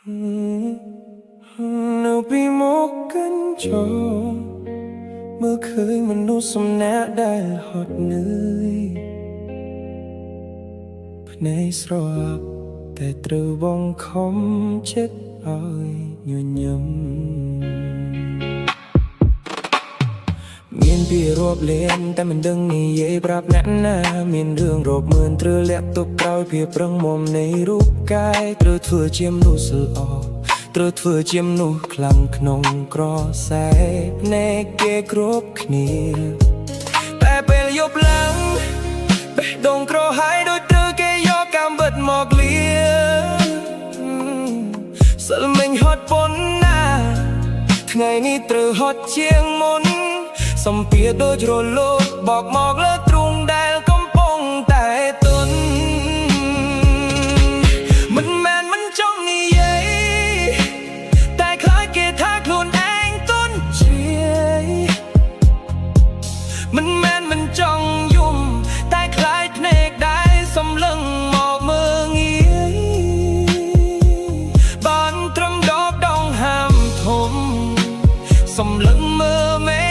នៅពីមកកាន់ចោមើលឃើញមនុស្សម្នាក់ដែលហត់នឿយភ្នែកស្រអាប់តែត្រូវបងខំចិត្តឲ្យញញឹមមានពីរាប់លានតែមិនដឹងនិយាយប្រាប់អ្នកណាមានរឿងរាប់ម៉ឺនត្រូវលាក់ទុកក្រោយភាពប្រឹងមុំនៃរូបកាយត្រូវធ្វើជាមនុស្សល្អត្រូវធ្វើជាមនុស្សខ្លាំងក្នុងក្រសែភ្នែកគេគ្រប់គ្នាតែពេលយប់ឡើងបេះដូងក្រហាយដូចត្រូវគេយកកាំបិតមកលាសិលមិញហត់ប៉ុណ្ណាថ្ងៃនេះត្រូវហត់ជាងមុនសំពាធដូចរលត់បកមកលើទ្រូងដែលកំពុងតែទន់មិនមែនមិនចង់និយាយតែខ្លាចគេថាខ្លួនឯងទន់ជ្រាយមិនមែនមិនចង់យំតែខ្លាចភ្នែកដែលសំឡឹងមកមើងងាយបានត្រឹមដបដងហាមធំសំឡឹងមើលមេ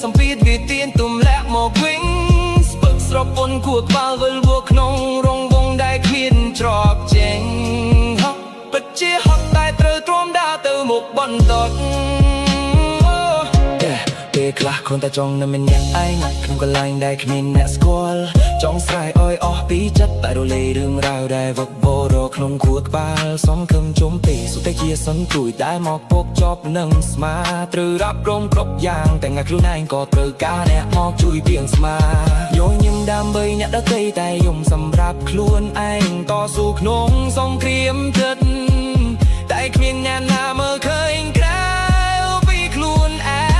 សម្ពាធវាទៀនទុំលាក់មកវិញស្ពឹកស្រពន់គួរក្បាលវិលវក់ក្នុងរងវងដែលគ្មានច្រកចេញហក់ពិតជាហត់តែត្រូវទ្រាំដើរទៅមុខបន្តពេលខ្លះគ្រាន់តែចង់នៅម្នាក់ឯងក្នុងកន្លែងដែលគ្មានអ្នកស្គាល់ចង់ស្រែកអយអស់ពីចិត្តតែរលាយរឿងរ៉ាវដែលវឹកវរក្នុងខួរក្បាលសងខឹមជុំពីសុទ្ធតែជាសន្ទួយដែលមកពកជាប់នឹងស្មាត្រូវរ៉ាប់រំគ្រប់យ៉ាងតែថ្ងៃខ្លួនឯងក៏ត្រូវការអ្នកមកជួយពីងស្មាយល់ញឹមដើម្បីអ្នកដទៃតែយំសម្រាប់ខ្លួនឯងតស៊ូក្នុងសង្គ្រាមចិត្តតែគ្មានអ្នកណាមើលឃើញក្រៅពីខ្លួនឯង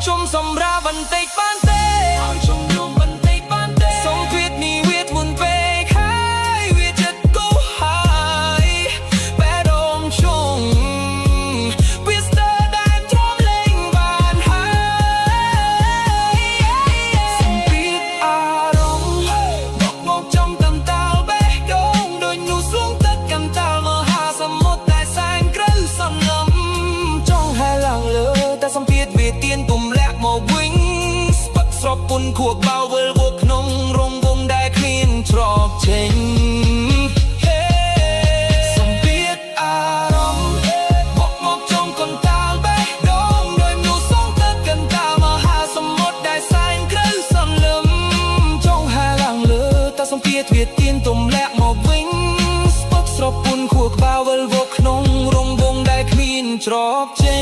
ជុំសម្រាប់បន្តិចបានទេឲ្យជុំយំបន្តិចបានទេសំភារនេះវាធ្ងន់ពេកហើយវាចិត្តគូហើយបែរដងជុំវាស្ទើរតែទ្រាំលេងបានហើយសំភារអារម្មណ៍មកចំតាមតាល់បេះដូងដូចនោះស្លងទឹកកាន់តាល់មហាសមុទ្រតែសែនក្រៅសន្លឹមចង់ហែឡើងលើតែសំភារវាទៀនទុំលាក់មកវិញស្ពឹកស្រពពុនខួរបៅវិលវក់ក្នុងរងវងដែលគ្មានច្រកចេញសម្ពាធអារម្មណ៍មកចង់កន្តាលបេះដូងដោយមនុស្សសងទឹកកន្តាលមហាសមុទ្រដែលសែនក្រៅសន្លឹមចង់ហែឡើងលើតែសម្ពាធវាទៀនទុំលាក់មកវិញស្ពឹកស្រពពុនខួរក្បាលវិលវក់ក្នុងរងវងដែលគ្មានច្រកចេញ